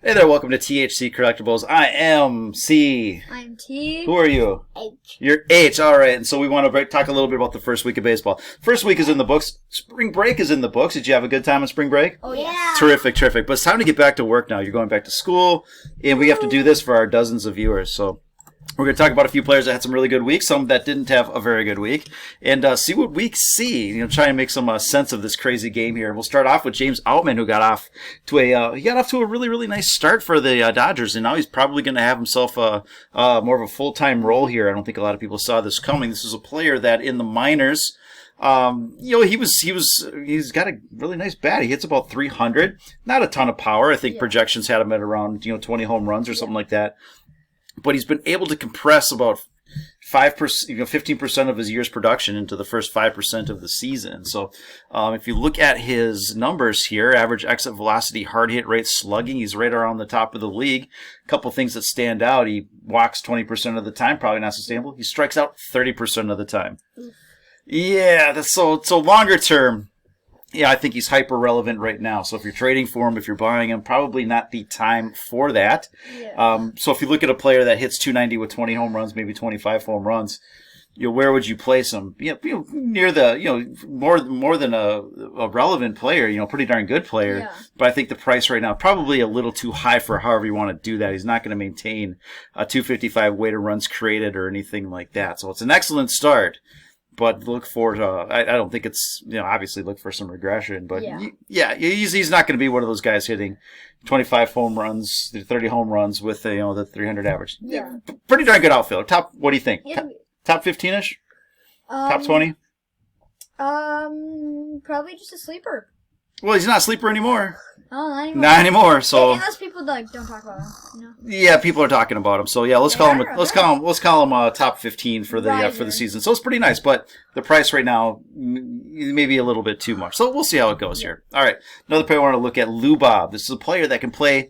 Hey there, welcome to THC Collectibles. I am C. I'm T. Who are you? H. You're H, alright. And so we want to talk a little bit about the first week of baseball. First week is in the books. Spring break is in the books. Did you have a good time on spring break? Oh, yeah. Terrific. But it's time to get back to work now. You're going back to school, and we have to do this for our dozens of viewers. So we're going to talk about a few players that had some really good weeks, some that didn't have a very good week, and see what week C. Try and make some sense of this crazy game here. And we'll start off with James Outman, who got off to a really nice start for the Dodgers, and now he's probably going to have himself more of a full-time role here. I don't think a lot of people saw this coming. This is a player that in the minors, he's got a really nice bat. He hits about 300, not a ton of power. I think projections had him at around 20 home runs or something like that. But he's been able to compress about 5%, 15% of his year's production into the first 5% of the season. So, if you look at his numbers here, average exit velocity, hard hit rate, slugging, he's right around the top of the league. A couple things that stand out: he walks 20% of the time, probably not sustainable. He strikes out 30% of the time. Yeah, that's so longer term. Yeah, I think he's hyper relevant right now. So if you're trading for him, if you're buying him, probably not the time for that. Yeah. So if you look at a player that hits 290 with 20 home runs, maybe 25 home runs, where would you place him? Near the more than a relevant player, pretty darn good player. Yeah. But I think the price right now probably a little too high for however you want to do that. He's not going to maintain a 255 weighted runs created or anything like that. So it's an excellent start. But look for, I don't think it's, obviously look for some regression. But he's not going to be one of those guys hitting 25 home runs, 30 home runs with, the 300 average. Yeah. Pretty darn good outfielder. What do you think? Yeah. Top 15-ish? Top 20? Probably just a sleeper. Well, he's not a sleeper anymore. Oh, not anymore. Not anymore. So unless people don't talk about him. Yeah, people are talking about him. So yeah, let's call him top 15 for the season. So it's pretty nice, but the price right now maybe a little bit too much. So we'll see how it goes here. All right, another player I want to look at, Lou Bob. This is a player that can play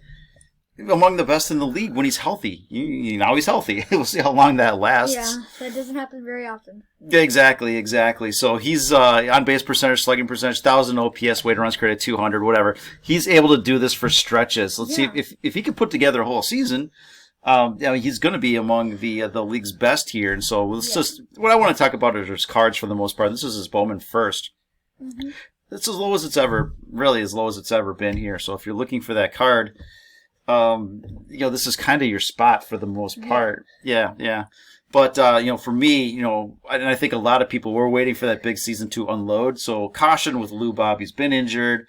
among the best in the league when he's healthy. Now he's healthy. We'll see how long that lasts. Yeah, that doesn't happen very often. Exactly. So he's on base percentage, slugging percentage, 1,000 OPS, weighted runs created, 200, whatever. He's able to do this for stretches. Let's see if he can put together a whole season. He's going to be among the league's best here. And so just what I want to talk about is his cards for the most part. This is his Bowman first. Mm-hmm. It's as low as it's ever been here. So if you're looking for that card, this is kind of your spot for the most part. Yeah. But, for me, and I think a lot of people were waiting for that big season to unload. So caution with Lou Bob. He's been injured.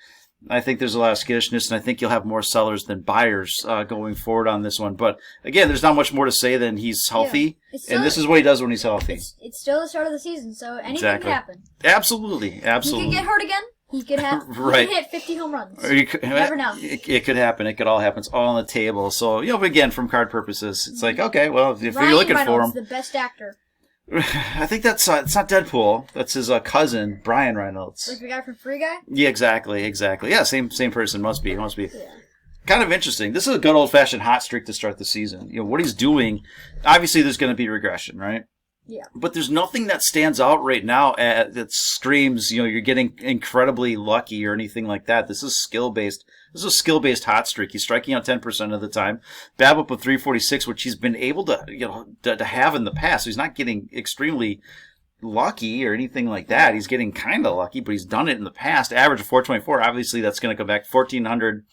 I think there's a lot of skittishness, and I think you'll have more sellers than buyers going forward on this one. But again, there's not much more to say than he's healthy, and this is what he does when he's healthy. It's still the start of the season, so anything can happen. Absolutely. He could get hurt again. He could have he could hit 50 home runs. You never know. It could happen. It could all happen. It's all on the table. So, but again, from card purposes, it's like, okay, well, if you're looking for him. The best actor. I think that's it's not Deadpool. That's his cousin, Brian Reynolds. Like the guy from Free Guy? Yeah, exactly. Yeah, same person. Must be. Yeah. Kind of interesting. This is a good old-fashioned hot streak to start the season. What he's doing, obviously there's going to be regression, right? Yeah. But there's nothing that stands out right now that screams, you're getting incredibly lucky or anything like that. This is skill-based. This is a skill-based hot streak. He's striking out 10% of the time. BABIP of 346, which he's been able to have in the past. So he's not getting extremely lucky or anything like that. He's getting kind of lucky, but he's done it in the past. Average of 424. Obviously, that's going to come back 1,400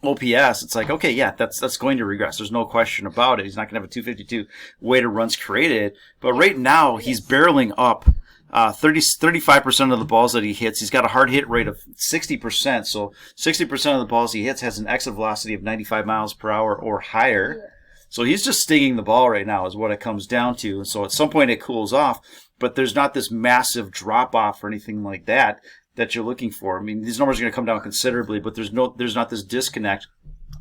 OPS. It's like, okay, yeah, that's going to regress. There's no question about it. He's not going to have a 252 weighted runs created. But right now, he's barreling up 35% of the balls that he hits. He's got a hard hit rate of 60%. So 60% of the balls he hits has an exit velocity of 95 miles per hour or higher. Yeah. So he's just stinging the ball right now is what it comes down to. And so at some point it cools off, but there's not this massive drop-off or anything like that you're looking for. I mean, these numbers are going to come down considerably, but there's not this disconnect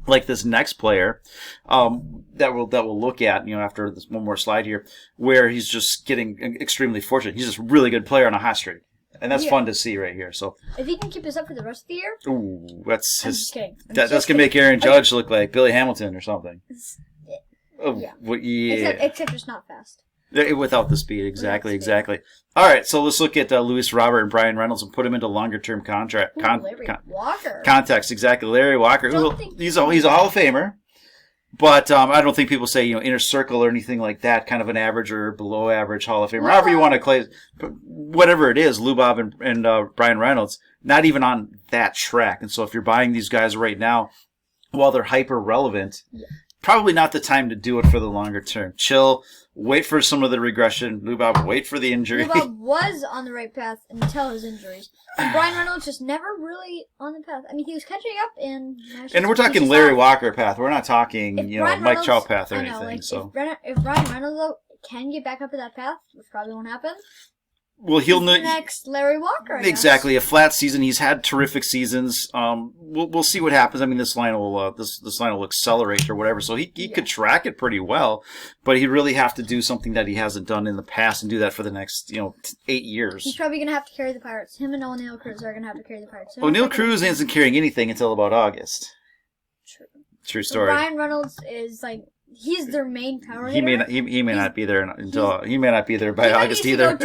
like this next player that we'll look at, after this one more slide here, where he's just getting extremely fortunate. He's just a really good player on a hot streak. And that's fun to see right here. So if he can keep this up for the rest of the year, that's gonna make Aaron Judge look like Billy Hamilton or something. Except it's not fast. Without the speed, exactly. All right, so let's look at Luis Robert and Brian Reynolds and put him into longer-term contract. Larry Walker. Context, exactly. Larry Walker. He's a Hall of Famer. But I don't think people say, inner circle or anything like that, kind of an average or below average Hall of Famer. However you want to play, whatever it is, Lou Bob and Brian Reynolds, not even on that track. And so if you're buying these guys right now, while they're hyper relevant, probably not the time to do it for the longer term. Chill, wait for some of the regression. Lou Bob, wait for the injury. Lou Bob was on the right path until his injuries. And Brian Reynolds just never really on the path. I mean, he was catching up in... And we're talking Larry Walker path. We're not talking, Mike Trout path or anything. If Brian Reynolds, though, can get back up to that path, which probably won't happen... Well, he'll the next Larry Walker. Exactly, a flat season. He's had terrific seasons. We'll see what happens. I mean, this line will this line will accelerate or whatever. So he could track it pretty well, but he'd really have to do something that he hasn't done in the past and do that for the next 8 years. He's probably gonna have to carry the Pirates. Him and O'Neill Cruz are gonna have to carry the Pirates. O'Neill Cruz isn't carrying anything until about August. True story. Brian Reynolds is like. He's their main power hitter. He may not be there until he may not be there by August either.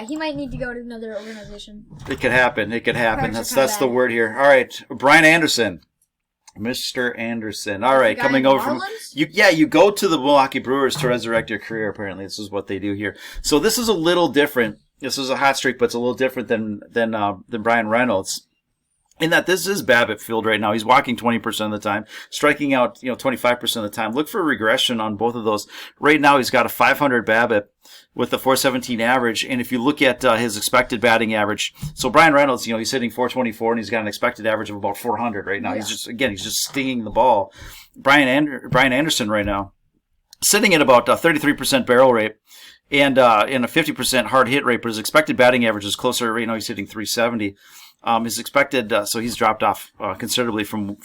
He might need to go to another organization. It could happen. That's the word here. All right, Brian Anderson, Mr. Anderson. All right, coming over from you go to the Milwaukee Brewers to resurrect your career. Apparently, this is what they do here. So this is a little different. This is a hot streak, but it's a little different than Brian Reynolds. In that this is BABIP field right now. He's walking 20% of the time, striking out 25% of the time. Look for regression on both of those. Right now he's got a 500 BABIP with a 417 average, and if you look at his expected batting average, so Brian Reynolds, he's hitting 424 and he's got an expected average of about 400 right now. Yeah. He's just stinging the ball. Brian Anderson right now sitting at about 33% barrel rate. And a 50% hard hit rate, but his expected batting average is closer. Right now he's hitting 370. His expected, so he's dropped off considerably from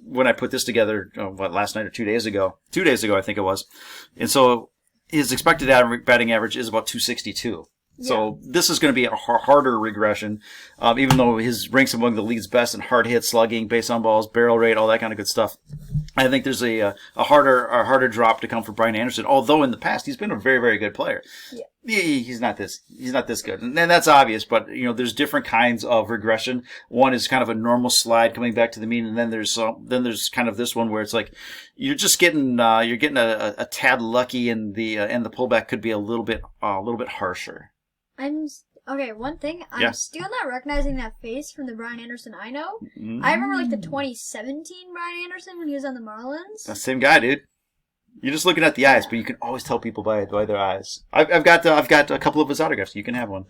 when I put this together, last night or 2 days ago. 2 days ago, I think it was. And so his expected batting average is about 262. Yeah. So this is going to be a harder regression, even though his ranks among the league's best in hard hit, slugging, base on balls, barrel rate, all that kind of good stuff. I think there's a harder drop to come for Brian Anderson. Although in the past he's been a very, very good player. Yeah. He's not this good, and that's obvious. But there's different kinds of regression. One is kind of a normal slide coming back to the mean, and then there's kind of this one where it's like you're just getting a tad lucky, and the pullback could be a little bit harsher. One thing, I'm still not recognizing that face from the Brian Anderson I know. Mm-hmm. I remember the 2017 Brian Anderson when he was on the Marlins. That's the same guy, dude. You're just looking at the eyes, but you can always tell people by their eyes. I've got a couple of his autographs. You can have one.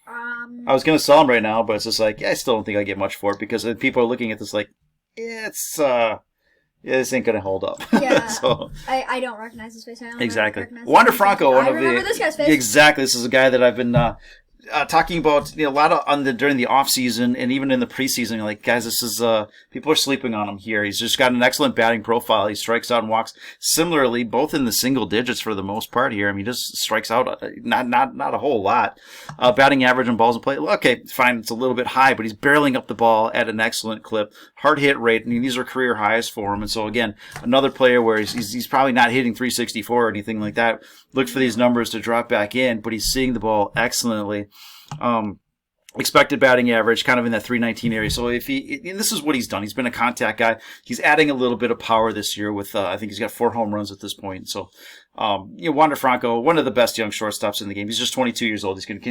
I was gonna sell them right now, but it's just like I still don't think I get much for it because people are looking at this like this ain't gonna hold up. Yeah, so I don't recognize his face. Exactly. Wander Franco, I remember this guy's face. Exactly. This is a guy that I've been talking about a lot during the off season and even in the preseason. Like, guys, this is people are sleeping on him here. He's just got an excellent batting profile. He strikes out and walks similarly, both in the single digits for the most part here. I mean, he just strikes out not a whole lot. Batting average on balls in play, okay, fine, it's a little bit high, but he's barreling up the ball at an excellent clip. Hard hit rate, I mean, these are career highs for him. And so again, another player where he's probably not hitting 364 or anything like that. Look for these numbers to drop back in, but he's seeing the ball excellently. Expected batting average kind of in that 319 area. So and this is what he's done. He's been a contact guy. He's adding a little bit of power this year with, I think he's got 4 home runs at this point. So, Wander Franco, one of the best young shortstops in the game. He's just 22 years old. He's going to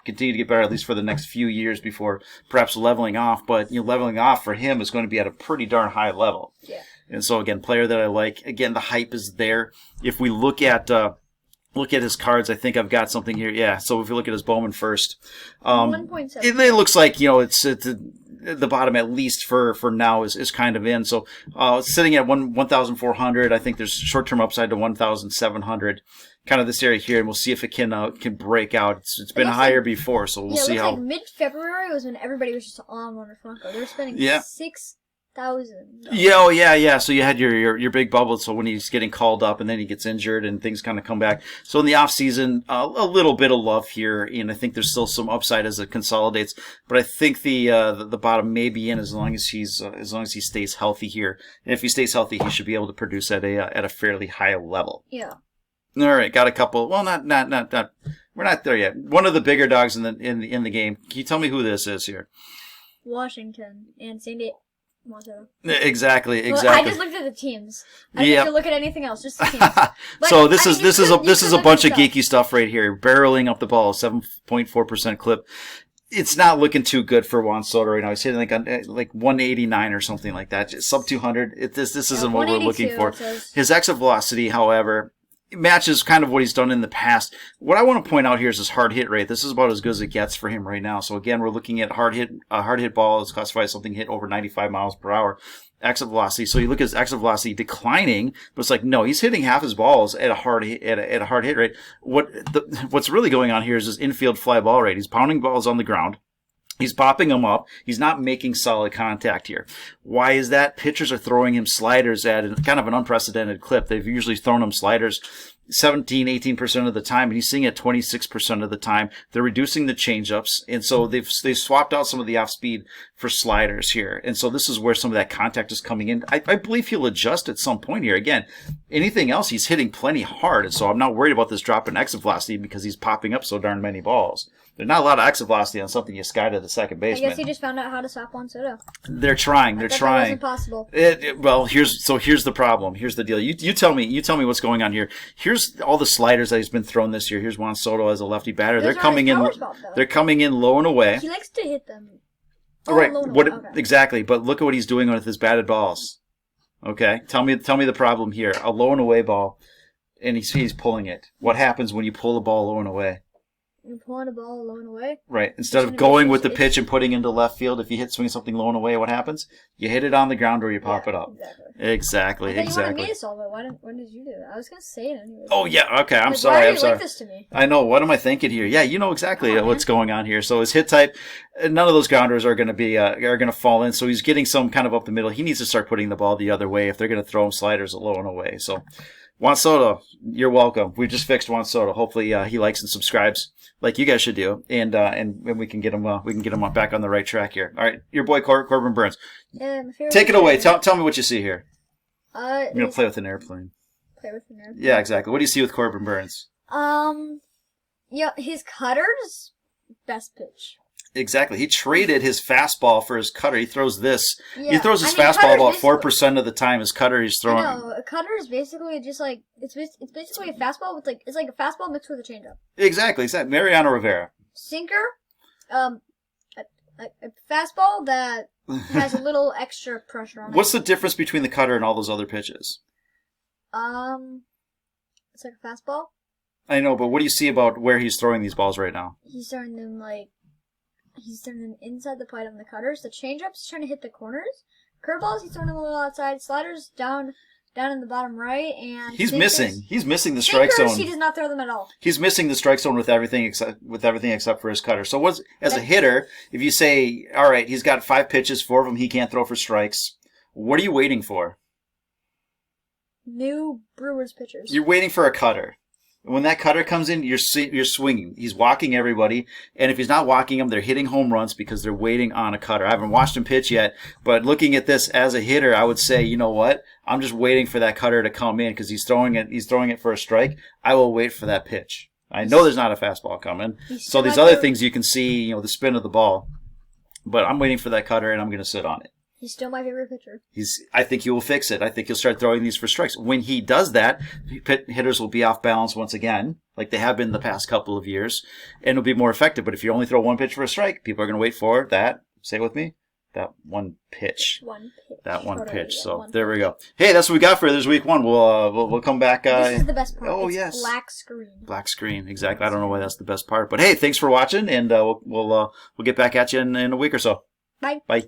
continue to get better at least for the next few years before perhaps leveling off. But, leveling off for him is going to be at a pretty darn high level. Yeah. And so again, player that I like. Again, the hype is there. If we look at his cards, I think I've got something here. Yeah, so if you look at his Bowman first, 1.7. It looks like, it's the bottom at least for now is kind of in. So it's sitting at 1,400. I think there's short-term upside to 1,700. Kind of this area here, and we'll see if it can break out. It's been higher before, so we'll see how. Like mid-February was when everybody was just on Wander Franco. They were spending $6,000. Yeah. So you had your big bubble. So when he's getting called up and then he gets injured and things kind of come back. So in the off season, a little bit of love here, and I think there's still some upside as it consolidates. But I think the bottom may be in as long as he stays healthy here. And if he stays healthy, he should be able to produce at a fairly high level. Yeah. All right, got a couple. Well, not. We're not there yet. One of the bigger dogs in the game. Can you tell me who this is here? Washington and San Diego. Exactly. Well, I just looked at the teams. I didn't have to look at anything else, just the teams. But, so this is a bunch of geeky stuff right here. Barreling up the ball, 7.4% clip. It's not looking too good for Juan Soto right now. He's hitting like 189 or something like that. Just sub 200. This isn't what we're looking for. His exit velocity, however, matches kind of what he's done in the past. What I want to point out here is his hard hit rate. This is about as good as it gets for him right now. So again, we're looking at hard hit ball is classified as something hit over 95 miles per hour. Exit velocity. So you look at his exit velocity declining, but it's like, no, he's hitting half his balls at a hard hit rate. What's really going on here is his infield fly ball rate. He's pounding balls on the ground. He's popping them up. He's not making solid contact here. Why is that? Pitchers are throwing him sliders at kind of an unprecedented clip. They've usually thrown him sliders 17, 18% of the time, and he's seeing it 26% of the time. They're reducing the changeups, and so they've swapped out some of the off speed for sliders here. And so this is where some of that contact is coming in. I believe he'll adjust at some point here. Again, anything else, he's hitting plenty hard, and so I'm not worried about this drop in exit velocity because he's popping up so darn many balls. There's not a lot of exit velocity on something you sky to the second baseman. I guess he just found out how to swap Juan Soto. They're trying. That wasn't possible. Well, here's the problem. Here's the deal. You tell me what's going on here. Here's all the sliders that he's been thrown this year. Here's Juan Soto as a lefty batter. They're coming in low and away. He likes to hit them. Right. Exactly. But look at what he's doing with his batted balls. Okay. Tell me the problem here. A low and away ball, and he's pulling it. What happens when you pull the ball low and away? You're pulling a ball low and away. Right. Instead of going with the pitch and putting into left field, if you swing something low and away, what happens? You hit it on the ground or you pop it up. Exactly. I thought you wanted me to solve it. When did you do that? I was going to say it anyway. Oh, yeah. Okay. I'm sorry. Why are you like this to me? I know. What am I thinking here? Yeah, you know exactly what's going on here. So his hit type, none of those grounders are going to fall in. So he's getting some kind of up the middle. He needs to start putting the ball the other way if they're going to throw him sliders low and away. So Juan Soto, you're welcome. We just fixed Juan Soto. Hopefully he likes and subscribes like you guys should do, and we can get him back on the right track here. All right, your boy Corbin Burns. Take it away. Tell me what you see here. I'm gonna play with an airplane. Play with an airplane. Yeah, exactly. What do you see with Corbin Burns? Yeah, his cutter's best pitch. Exactly. He traded his fastball for his cutter. He throws this. Yeah. He throws his fastball about 4% of the time. His cutter he's throwing. No, a cutter is basically just like it's basically a fastball with it's like a fastball mixed with a changeup. Exactly. Mariano Rivera. Sinker, a fastball that has a little extra pressure on it. What's the difference between the cutter and all those other pitches? It's like a fastball. I know, but what do you see about where he's throwing these balls right now? He's throwing them inside the plate on the cutters. The changeups, he's trying to hit the corners. Curveballs, he's throwing them a little outside. Sliders down in the bottom right, and he's missing the strike zone. He does not throw them at all. He's missing the strike zone with everything except for his cutter. So as a hitter, if you say, all right, he's got 5 pitches, 4 of them he can't throw for strikes, what are you waiting for? New Brewers pitchers. You're waiting for a cutter. When that cutter comes in, you're swinging. He's walking everybody, and if he's not walking them, they're hitting home runs because they're waiting on a cutter. I haven't watched him pitch yet, but looking at this as a hitter, I would say, you know what? I'm just waiting for that cutter to come in because he's throwing it for a strike. I will wait for that pitch. I know there's not a fastball coming. So these other things you can see, the spin of the ball, but I'm waiting for that cutter, and I'm going to sit on it. He's still my favorite pitcher. I think he will fix it. I think he'll start throwing these for strikes. When he does that, hitters will be off balance once again, like they have been the past couple of years, and it'll be more effective. But if you only throw 1 pitch for a strike, people are going to wait for that. Say it with me. That one pitch. That one pitch. So there we go. Hey, that's what we got for this week 1. We'll come back. This is the best part. Oh, it's yes. Black screen. Black screen. Exactly. I don't know why that's the best part, but hey, thanks for watching, and we'll get back at you in a week or so. Bye. Bye.